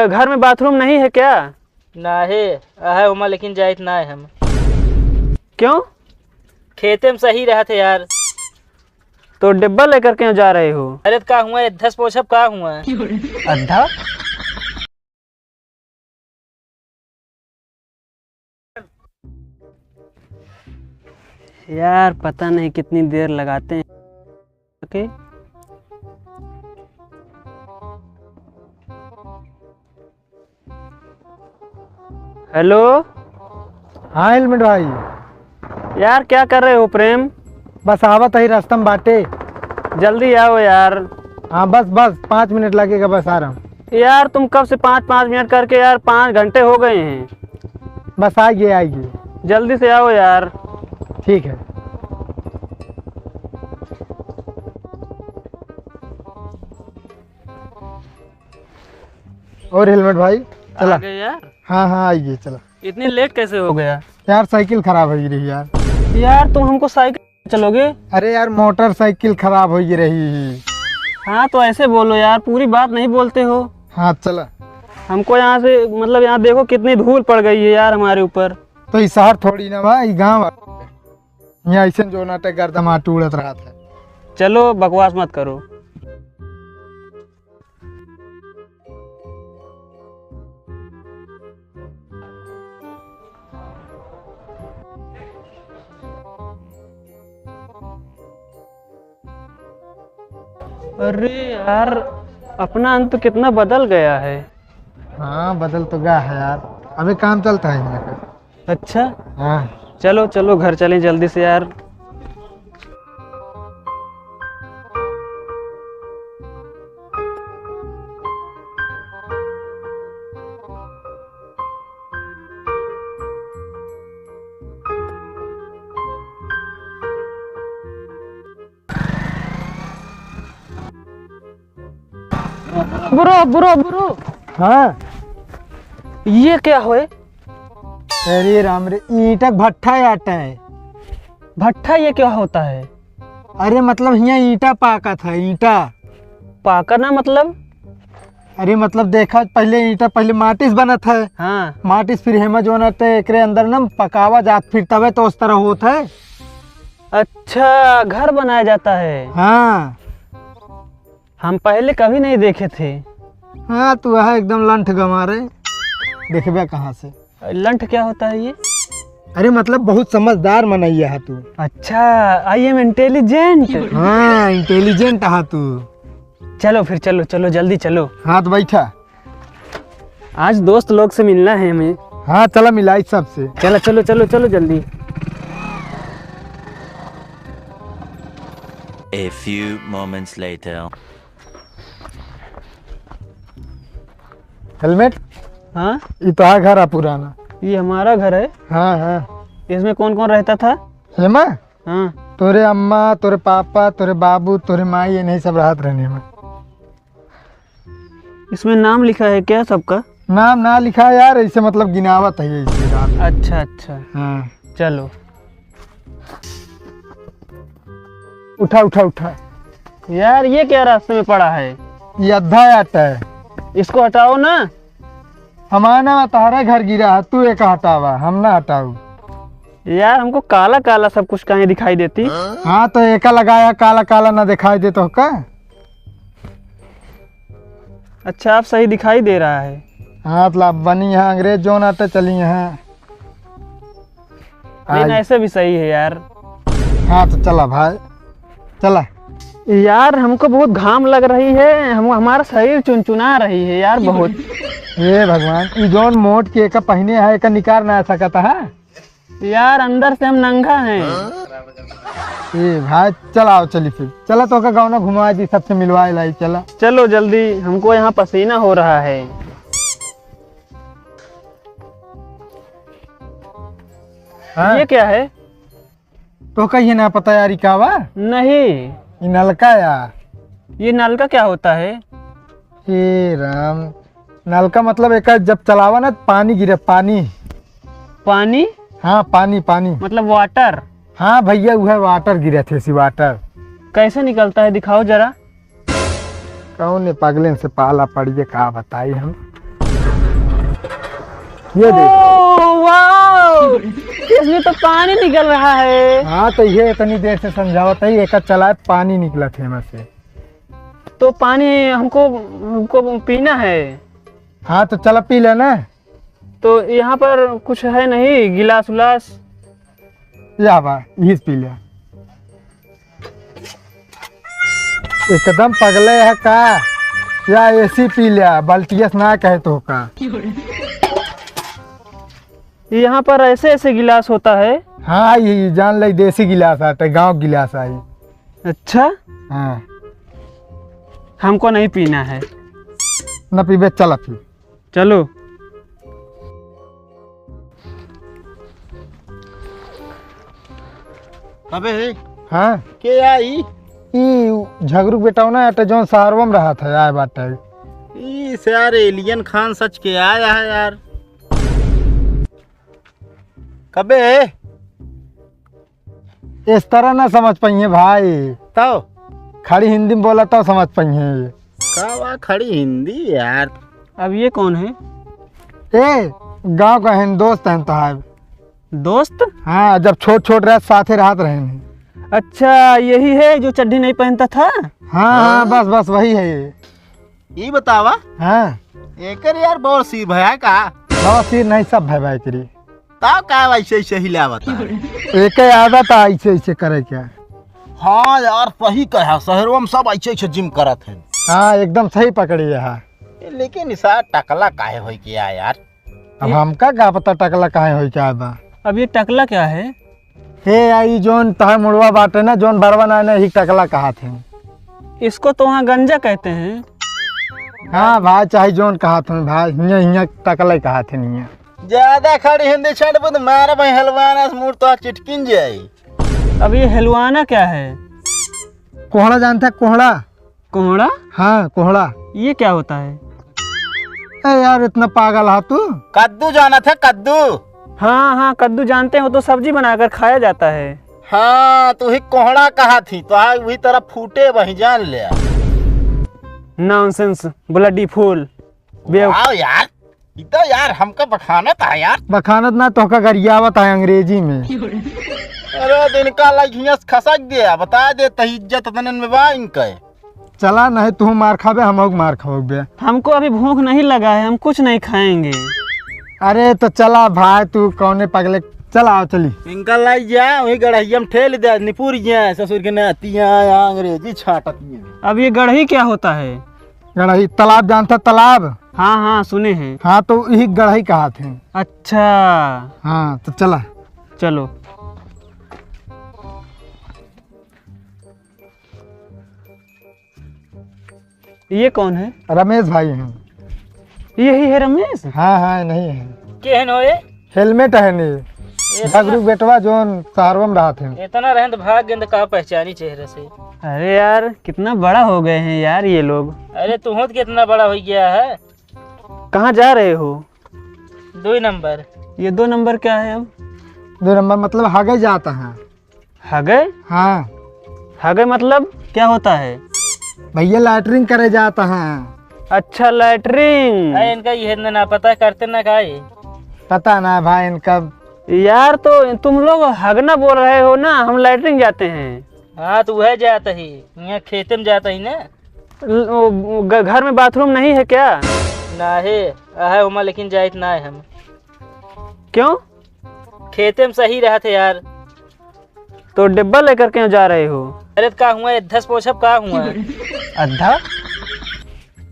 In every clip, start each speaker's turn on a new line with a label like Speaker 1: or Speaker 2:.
Speaker 1: घर में बाथरूम नहीं है क्या?
Speaker 2: ना है उमा, लेकिन जाइत ना है हम।
Speaker 1: क्यों?
Speaker 2: खेते में सही रहा थे यार।
Speaker 1: तो डिब्बा लेकर क्यों जा रहे हो?
Speaker 2: अरे का हुआ 10 पोछब का हुआ
Speaker 1: अद्धा। यार पता नहीं कितनी देर लगाते हैं। ओके। हेलो।
Speaker 3: हाँ हेलमेट भाई,
Speaker 1: यार क्या कर रहे हो प्रेम?
Speaker 3: बस आवत ही रास्ता में बाटे।
Speaker 1: जल्दी आओ यार।
Speaker 3: हाँ बस 5 मिनट लगेगा, बस आ रहा हूँ।
Speaker 1: यार तुम कब से 5-5 मिनट करके यार 5 घंटे हो गए हैं।
Speaker 3: बस आइए
Speaker 1: जल्दी से आओ यार।
Speaker 3: ठीक है। और हेलमेट भाई चला।
Speaker 1: आ गए यार।
Speaker 3: हाँ आइए चला।
Speaker 1: इतनी लेट कैसे हो गया?
Speaker 3: यार साइकिल खराब हो रही यार।
Speaker 1: यार तुम हमको साइकिल चलोगे?
Speaker 3: अरे यार मोटरसाइकिल खराब हो रही।
Speaker 1: हाँ तो ऐसे बोलो यार, पूरी बात नहीं बोलते हो।
Speaker 3: हाँ चला।
Speaker 1: हमको यहाँ से मतलब यहाँ देखो कितनी धूल पड़ गई है यार हमारे ऊपर।
Speaker 3: तो ये शहर थोड़ी ना भाई, गाँव यहाँ ऐसे जो नाटक गर्दम आटू उड़त रहा था।
Speaker 1: चलो बकवास मत करो। अरे यार अपना अंत कितना बदल गया है।
Speaker 3: हाँ बदल तो गया है यार, अभी काम चलता है यहाँ का।
Speaker 1: अच्छा
Speaker 3: हाँ
Speaker 1: चलो चलो घर चलें जल्दी से यार। Bro bro bro.
Speaker 3: हाँ
Speaker 1: ये क्या हुए?
Speaker 3: अरे राम रे, ईंटक भट्ठा आटा है।
Speaker 1: भट्ठा ये क्या होता है?
Speaker 3: अरे मतलब यहाँ ईंटा पाका था, ईंटा
Speaker 1: पाकना मतलब?
Speaker 3: अरे मतलब देखा पहले ईंटा पहले माटी से बना था।
Speaker 1: हाँ
Speaker 3: माटी से फिर हेमा जो ना एकरे अंदर ना पकावा जात फिर तबे तो उस तरह होता है।
Speaker 1: अच्छा घर बनाया जाता है।
Speaker 3: हाँ
Speaker 1: हम पहले कभी नहीं देखे थे।
Speaker 3: हाँ तू है एकदम लंठ गंवा रहे, देखबे कहाँ से।
Speaker 1: लंठ क्या होता है ये?
Speaker 3: अरे मतलब बहुत समझदार मनैया है तू।
Speaker 1: अच्छा आई एम इंटेलिजेंट।
Speaker 3: हाँ इंटेलिजेंट है तू।
Speaker 1: चलो फिर चलो चलो जल्दी चलो।
Speaker 3: हाँ तो बैठा।
Speaker 1: आज दोस्त लोग से मिलना है हमें।
Speaker 3: हाँ चला मिलाई सबसे।
Speaker 1: चलो चलो चलो चलो जल्दी।
Speaker 4: A few moments later.
Speaker 3: Helmet,
Speaker 1: हाँ
Speaker 3: ये तो है घर है पुराना।
Speaker 1: ये हमारा घर है।
Speaker 3: हाँ
Speaker 1: इसमें कौन कौन रहता था?
Speaker 3: हेमा,
Speaker 1: हाँ
Speaker 3: तोरे अम्मा तोरे पापा तोरे बाबू तोरे माई ये नहीं सब राहत रहने में।
Speaker 1: इसमें नाम लिखा है क्या सबका?
Speaker 3: नाम ना लिखा यार, ऐसे मतलब गिनावत है ऐसे रात।
Speaker 1: अच्छा अच्छा
Speaker 3: हाँ
Speaker 1: चलो।
Speaker 3: उठा उठा उठा।
Speaker 1: यार ये क्या रास्ते में पड़ा है?
Speaker 3: ये अद्धा आटा है।
Speaker 1: इसको हटाओ ना।
Speaker 3: हमारा तारा घर गिरा है, तू एक हटावा हम ना हटाऊ।
Speaker 1: यार हमको काला काला सब कुछ कहीं दिखाई देती।
Speaker 3: हाँ तो एका लगाया काला काला ना दिखाई दे तो का।
Speaker 1: अच्छा आप सही दिखाई दे रहा है।
Speaker 3: हाँ मतलब बनी यहाँ अंग्रेज जो नाते चली यहाँ।
Speaker 1: लेकिन ऐसे भी सही है यार।
Speaker 3: हाँ तो चला भाई चला।
Speaker 1: यार हमको बहुत घाम लग रही है, हम हमारा शरीर चुनचुना रही है यार बहुत।
Speaker 3: ये भगवान, ये जोन मोट के का पहने है का निकाल ना सकता है
Speaker 1: यार, अंदर से हम नंगा हैं।
Speaker 3: ये भाई चलाओ चली फिर चला तो का गाँव ना घुमा दी सबसे मिलवाए लाई। चला
Speaker 1: चलो जल्दी, हमको यहाँ पसीना हो रहा है।
Speaker 3: हाँ?
Speaker 1: ये क्या है?
Speaker 3: तो कहिए ना पता यार इकावा।
Speaker 1: नहीं
Speaker 3: ये नलका यार।
Speaker 1: ये नल का क्या होता है?
Speaker 3: हे राम, नलका मतलब एक जब चलावा ना पानी गिरे, पानी।
Speaker 1: पानी
Speaker 3: हाँ पानी पानी
Speaker 1: मतलब वाटर।
Speaker 3: हाँ भैया वह वाटर गिरे थे, सी वाटर।
Speaker 1: कैसे निकलता है दिखाओ जरा।
Speaker 3: कौन ने पगले से पाला पड़िए, कहा बताई हम। ये देख।
Speaker 1: ओह वाओ, इसमें तो पानी निकल रहा है।
Speaker 3: हाँ तो ये इतनी देर से समझावत है, एक चला पानी निकला थे में से।
Speaker 1: तो पानी हमको पीना है।
Speaker 3: हाँ तो चला पी लेना।
Speaker 1: तो यहाँ पर कुछ है नहीं, गिलास उलास?
Speaker 3: या बा यही पी लिया। एकदम पगले है का, या ऐसी पी लिया, बाल्टियस ना कहे तो का।
Speaker 1: यहाँ पर ऐसे ऐसे गिलास होता है?
Speaker 3: हाँ ये जान ले, देसी गिलास आता है, गांव गिलास आई।
Speaker 1: अच्छा,
Speaker 3: हाँ
Speaker 1: हमको नहीं पीना है।
Speaker 3: न पीबे चला पी।
Speaker 1: चलो।
Speaker 5: अबे
Speaker 3: हाँ
Speaker 5: के आई
Speaker 3: ई झगरू बेटा ना अटे जौन शहरवा में रहा था आए बाटे।
Speaker 5: इस यार एलियन खान सच के आया है यार। कबे
Speaker 3: इस तरह ना समझ पाइए भाई,
Speaker 5: तो
Speaker 3: खड़ी हिंदी में बोला तो समझ पाइए।
Speaker 5: का खड़ी हिंदी यार।
Speaker 1: अब ये कौन है?
Speaker 3: ए गांव का हिंदोस्त है तो।
Speaker 1: दोस्त?
Speaker 3: हाँ जब छोट छोट रहे साथे रात रहे हैं।
Speaker 1: अच्छा, यही है जो चड्डी नहीं पहनता था?
Speaker 3: हाँ हाँ बस बस वही है ये।
Speaker 5: ये बतावा
Speaker 3: हाँ
Speaker 5: एकर यार बहुत सी भया का।
Speaker 3: सिर नहीं सब भाई भाई करी।
Speaker 5: ताव का वैसे ऐसे ही लावता।
Speaker 3: एक आदत है ऐसे ऐसे करे क्या।
Speaker 5: हाँ यार सही कहा, शहरों में सब ऐसे ऐसे जिम करत है।
Speaker 3: हाँ एकदम सही पकड़ी है।
Speaker 5: लेकिन इसा टकला काहे होई किया यार।
Speaker 3: अब हमका क्या पता टकला कहाँ हो क्या बा।
Speaker 1: अब ये टकला क्या है?
Speaker 3: हे आई जोन तह मुड़वा बाटे ना, जोन बरवा ना ही टकला कहा थे।
Speaker 1: इसको तो वहाँ गंजा कहते हैं।
Speaker 3: हाँ भाई चाहे जोन कहा थे भाई, हियाँ हियाँ टकला कहा थे नहीं।
Speaker 5: ज्यादा खड़ी हिंदी छड़ बुद मारा भाई हलवाना मुड़ तो चिटकिन जाई।
Speaker 1: अब ये हलवाना क्या है?
Speaker 3: कोहड़ा जानता है कोहड़ा?
Speaker 1: कोहड़ा?
Speaker 3: हाँ कोहड़ा।
Speaker 1: ये क्या होता है?
Speaker 3: ए यार इतना पागल है तू।
Speaker 5: कद्दू जाना था कद्दू।
Speaker 1: हाँ हाँ, कद्दू जानते हो, तो सब्जी बनाकर खाया जाता है।
Speaker 5: हाँ तू ही कोहड़ा कहा थी तो आज वही तरह फूटे वही जान ले।
Speaker 1: Nonsense, bloody fool.
Speaker 5: आओ यार, तो यार हमका बखाना था यार।
Speaker 3: बखानत ना तो का गरियावत है अंग्रेजी में।
Speaker 5: अरे दिन का लाइक खसक गया, बता दे तही इज्जत तनन में बा इनके।
Speaker 3: चला नहीं तू मार खाबे हम मार खाओगे।
Speaker 1: हमको अभी भूख नहीं लगा है, हम कुछ नहीं खाएंगे।
Speaker 3: अरे तो चला भाई तू कौने पगले, चला आओ चली।
Speaker 5: इनका लाई जा वही गढ़िया में ठेल दे निपुर जा ससुर के नातियां अंग्रेजी छाटतियां।
Speaker 1: अब ये गढ़ही क्या होता है?
Speaker 3: गढ़ही तालाब जानता तालाब?
Speaker 1: हाँ हाँ सुने हैं।
Speaker 3: हाँ तो यही गढ़ही कहा थे।
Speaker 1: अच्छा
Speaker 3: हाँ तो चला।
Speaker 1: चलो। ये कौन है?
Speaker 3: रमेश भाई हैं।
Speaker 1: यही है रमेश?
Speaker 3: हाँ हाँ नहीं है।
Speaker 2: केहन होए?
Speaker 3: हेलमेट है नहीं, झगरू बेटवा जोन शहरवा में रहा थे।
Speaker 2: इतना रहन तो भाग गए का पहचानी चेहरे से।
Speaker 1: अरे यार कितना बड़ा हो गए हैं यार ये लोग।
Speaker 2: अरे तू हो कितना बड़ा हो गया है।
Speaker 1: कहाँ जा रहे हो?
Speaker 2: 2 नंबर।
Speaker 1: ये 2 नंबर क्या है अब?
Speaker 3: 2 नंबर मतलब हगे जाता है।
Speaker 1: हगे?
Speaker 3: हाँ
Speaker 1: हगे मतलब क्या होता है?
Speaker 3: भैया लैटरिंग करे जाता है।
Speaker 1: अच्छा लैटरिंग।
Speaker 2: अरे इनका ये ना पता करते ना का ये।
Speaker 3: पता ना भाई इनका।
Speaker 1: यार तो तुम लोग हगना बोल रहे हो ना, हम लैटरिंग जाते हैं।
Speaker 2: हाँ तो वह जाता ही, यहाँ खेते में जाता ही ना।
Speaker 1: घर में बाथरूम नहीं है क्या?
Speaker 2: ना है उमा, लेकिन जाइत ना है हम।
Speaker 1: क्यों?
Speaker 2: खेते में सही रहा थे यार।
Speaker 1: तो डिब्बा लेकर क्यों जा रहे हो?
Speaker 2: अरे का हुआ 10 पोछब का हुआ।
Speaker 1: अद्धा?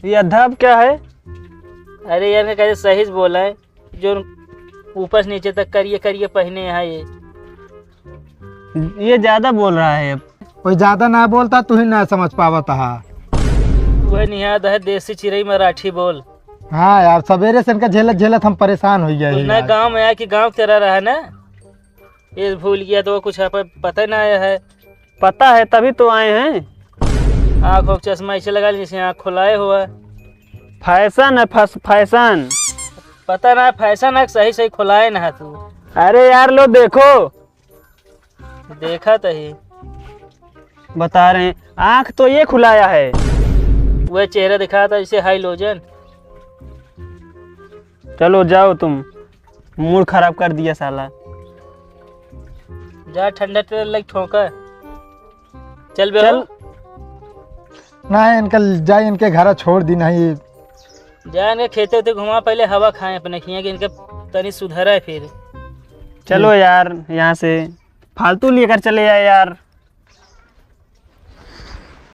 Speaker 1: ये अद्धा अब क्या है?
Speaker 2: अरे यार ने कैसे सही से बोला है, जो ऊपर से नीचे तक करिए करिए पहने यहाँ
Speaker 1: ये ज्यादा बोल रहा है अब।
Speaker 3: कोई ज्यादा ना बोलता तू ही ना समझ पावता है।
Speaker 2: वह निहाद है देसी चिरई मराठी बोल।
Speaker 3: हाँ यार सवेरे से इनका झेलत झेलत हम परेशान हो गए
Speaker 2: ना गांव में आया कि गांव की तरह रहा ना, ये भूल गया तो कुछ पता ना आया है।
Speaker 1: पता है तभी तो आए हैं।
Speaker 2: आँख हो चश्मा ऐसे लगा जैसे आँख खुलाए हुआ।
Speaker 1: फैशन है फैशन।
Speaker 2: पता ना फैशन है, सही सही खुलाए ना तू।
Speaker 1: अरे यार लो देखो।
Speaker 2: देखा तो ही
Speaker 1: बता रहे हैं, आँख तो ये खुलाया है।
Speaker 2: वह चेहरा दिखा था जैसे हाइलोजन।
Speaker 1: चलो जाओ तुम, मूड खराब कर दिया साला।
Speaker 2: जा ठंडा तेल लग ठोकर। चल बे
Speaker 1: चल
Speaker 3: ना इनका जाए, इनके घर छोड़ दी नहीं।
Speaker 2: जा इनके खेते उते घुमा, पहले हवा खाएं अपने खिया कि इनके तनी सुधरा है फिर।
Speaker 1: चलो यार, यहाँ से फालतू लेकर चले जाए यार।